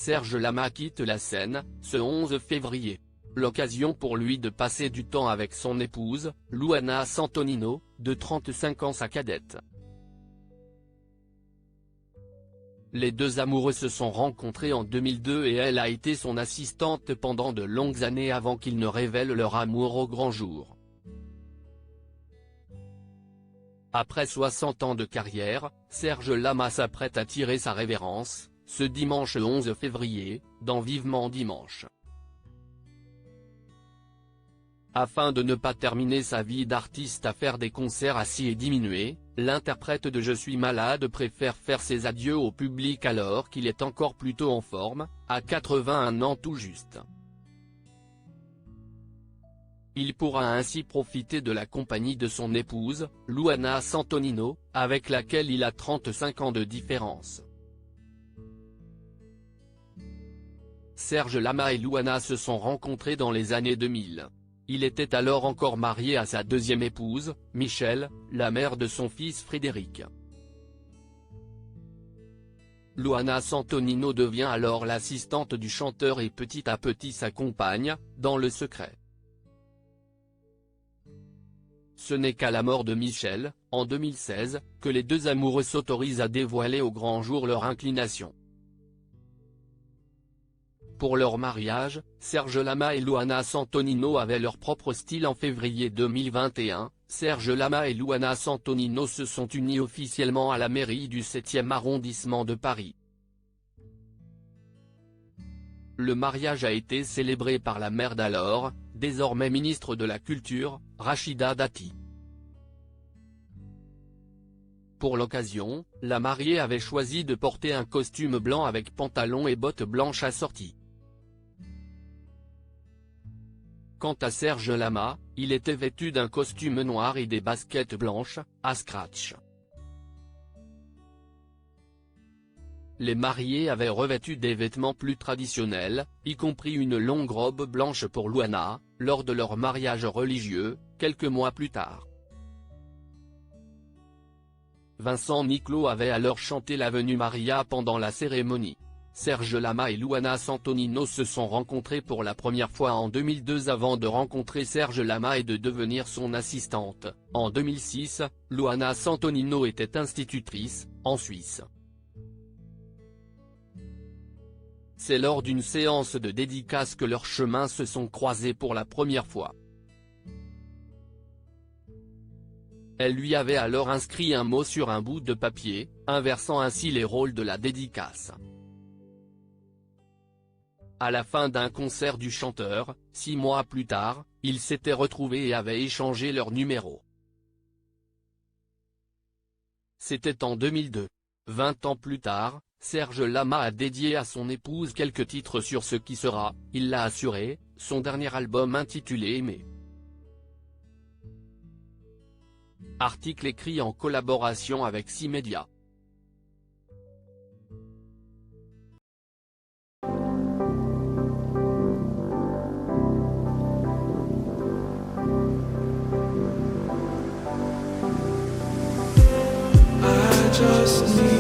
Serge Lama quitte la scène, ce 11 février. L'occasion pour lui de passer du temps avec son épouse, Luana Santonino, de 35 ans sa cadette. Les deux amoureux se sont rencontrés en 2002 et elle a été son assistante pendant de longues années avant qu'ils ne révèlent leur amour au grand jour. Après 60 ans de carrière, Serge Lama s'apprête à tirer sa révérence, ce dimanche 11 février, dans Vivement Dimanche. Afin de ne pas terminer sa vie d'artiste à faire des concerts assis et diminués, l'interprète de Je suis malade préfère faire ses adieux au public alors qu'il est encore plutôt en forme, à 81 ans tout juste. Il pourra ainsi profiter de la compagnie de son épouse, Luana Santonino, avec laquelle il a 35 ans de différence. Serge Lama et Luana se sont rencontrés dans les années 2000. Il était alors encore marié à sa deuxième épouse, Michelle, la mère de son fils Frédéric. Luana Santonino devient alors l'assistante du chanteur et petit à petit s'accompagne, dans le secret. Ce n'est qu'à la mort de Michelle, en 2016, que les deux amoureux s'autorisent à dévoiler au grand jour leur inclination. Pour leur mariage, Serge Lama et Luana Santonino avaient leur propre style en février 2021, Serge Lama et Luana Santonino se sont unis officiellement à la mairie du 7e arrondissement de Paris. Le mariage a été célébré par la mère d'alors, désormais ministre de la Culture, Rachida Dati. Pour l'occasion, la mariée avait choisi de porter un costume blanc avec pantalon et bottes blanches assorties. Quant à Serge Lama, il était vêtu d'un costume noir et des baskets blanches, à scratch. Les mariés avaient revêtu des vêtements plus traditionnels, y compris une longue robe blanche pour Luana, lors de leur mariage religieux, quelques mois plus tard. Vincent Niclot avait alors chanté l'Avenue Maria pendant la cérémonie. Serge Lama et Luana Santonino se sont rencontrés pour la première fois en 2002 avant de rencontrer Serge Lama et de devenir son assistante. En 2006, Luana Santonino était institutrice, en Suisse. C'est lors d'une séance de dédicace que leurs chemins se sont croisés pour la première fois. Elle lui avait alors inscrit un mot sur un bout de papier, inversant ainsi les rôles de la dédicace. À la fin d'un concert du chanteur, 6 mois plus tard, ils s'étaient retrouvés et avaient échangé leurs numéros. C'était en 2002. 20 ans plus tard, Serge Lama a dédié à son épouse quelques titres sur ce qui sera, il l'a assuré, son dernier album intitulé Aimer. Article écrit en collaboration avec 6 médias. Just need